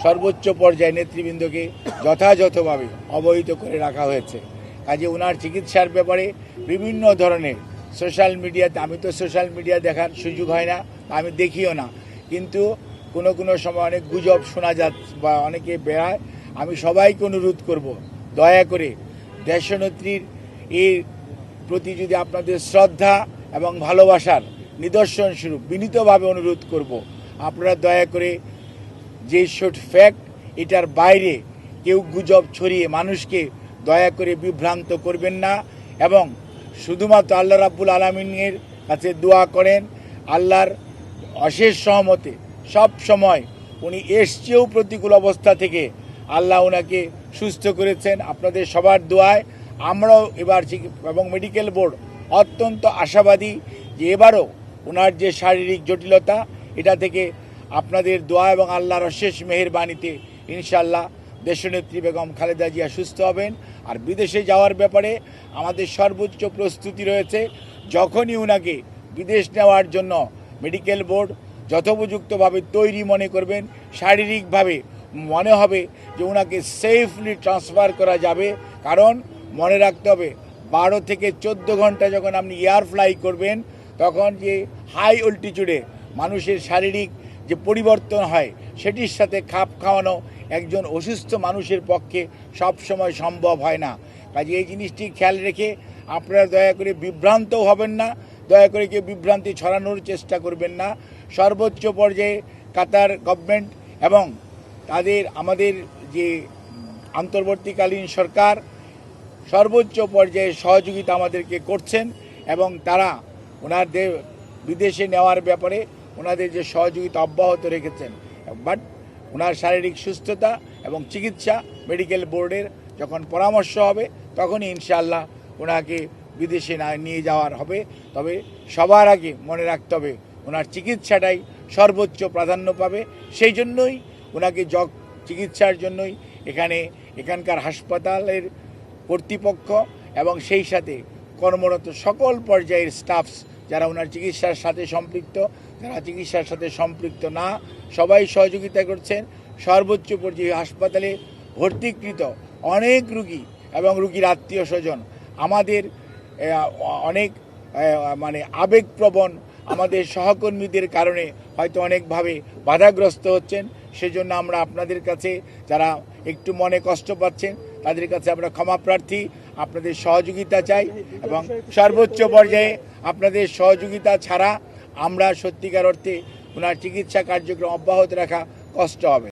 সর্বোচ্চ পর্যায়ে নেতৃবৃন্দকে যথাযথভাবে অবহিত করে রাখা হয়েছে। কাজে ওনার চিকিৎসার ব্যাপারে বিভিন্ন ধরনের সোশ্যাল মিডিয়াতে, আমি তো সোশ্যাল মিডিয়া দেখার সুযোগ হয় না, আমি দেখিও না, কিন্তু কোনো সময় অনেক গুজব শোনা যাচ্ছে বা অনেকে বেড়ায়। আমি সবাইকে অনুরোধ করব, দয়া করে দেশনেত্রীর এর প্রতি যদি আপনাদের শ্রদ্ধা এবং ভালোবাসার নিদর্শন স্বরূপ বিনীতভাবে অনুরোধ করব, আপনারা দয়া করে যে শুড ফ্যাক্ট এটার বাইরে কেউ গুজব ছড়িয়ে মানুষকে দয়া করে বিভ্রান্ত করবেন না। এবং শুধুমাত্র আল্লাহ রাব্বুল আলামিনের কাছে দোয়া করেন, আল্লাহর অশেষ সহমতে সব সময় উনি এসছেও প্রতিকূল অবস্থা থেকে আল্লাহ ওনাকে সুস্থ করেছেন। আপনাদের সবার দোয়ায় আমরাও এবার এবং মেডিকেল বোর্ড অত্যন্ত আশাবাদী যে এবারও ওনার যে শারীরিক জটিলতা, এটা থেকে আপনাদের দোয়া এবং আল্লাহর অশেষ মেহেরবানিতে ইনশাআল্লাহ দেশনেত্রী বেগম খালেদা জিয়া সুস্থ হবেন। আর বিদেশে যাওয়ার ব্যাপারে আমাদের সর্বোচ্চ প্রস্তুতি রয়েছে। যখনই ওনাকে বিদেশ নেওয়ার জন্য মেডিকেল বোর্ড যথোপযুক্তভাবে তৈরি মনে করবেন, শারীরিকভাবে মনে হবে যে ওনাকে সেফলি ট্রান্সফার করা যাবে। কারণ মনে রাখতে হবে 12 থেকে 14 ঘন্টা যখন আপনি এয়ার ফ্লাই করবেন, তখন যে হাই অল্টিটিউডে মানুষের শারীরিক যে পরিবর্তন হয় সেটির সাথে খাপ খাওয়ানো একজন অসুস্থ মানুষের পক্ষে সব সময় সম্ভব হয় না। কাজে এই জিনিসটি খেয়াল রেখে আপনারা দয়া করে বিভ্রান্তও হবেন না, দয়া করে কেউ বিভ্রান্তি ছড়ানোর চেষ্টা করবেন না। সর্বোচ্চ পর্যায়ে কাতার গভর্নমেন্ট এবং আমাদের যে অন্তর্বর্তীকালীন সরকার সর্বোচ্চ পর্যায়ে সহযোগিতা আমাদেরকে করছেন এবং তারা ওনাদের বিদেশে নেওয়ার ব্যাপারে ওনাদের যে সহযোগিতা অব্যাহত রেখেছেন। বাট ওনার শারীরিক সুস্থতা এবং চিকিৎসা মেডিকেল বোর্ডের যখন পরামর্শ হবে তখনই ইনশাআল্লাহ ওনাকে বিদেশে নিয়ে যাওয়ার হবে। তবে সবার আগে মনে রাখতে হবে ওনার চিকিৎসাটাই সর্বোচ্চ প্রাধান্য পাবে। সেই জন্যই ওনাকে চিকিৎসার জন্যই এখানকার হাসপাতালের কর্তৃপক্ষ এবং সেই সাথে কর্মরত সকল পর্যায়ের স্টাফস যারা ওনার চিকিৎসার সাথে সম্পৃক্ত, যারা চিকিৎসার সাথে সম্পৃক্ত না, সবাই সহযোগিতা করছেন। সর্বোচ্চ পর্যায়ে হাসপাতালে ভর্তিকৃত অনেক রুগী এবং রুগীর আত্মীয় স্বজন আমাদের অনেক আবেগপ্রবণ আমাদের সহকর্মীদের কারণে হয়তো অনেকভাবে বাধাগ্রস্ত হচ্ছেন। সেজন্য আমরা আপনাদের কাছে, যারা একটু মনে কষ্ট পাচ্ছেন, তাদের কাছে আমরা ক্ষমা প্রার্থী, আপনাদের সহযোগিতা চাই। এবং সর্বোচ্চ পর্যায়ে আপনাদের সহযোগিতা ছাড়া আমরা সত্যিকার অর্থে ওনার চিকিৎসা কার্যক্রম অব্যাহত রাখা কষ্ট হবে।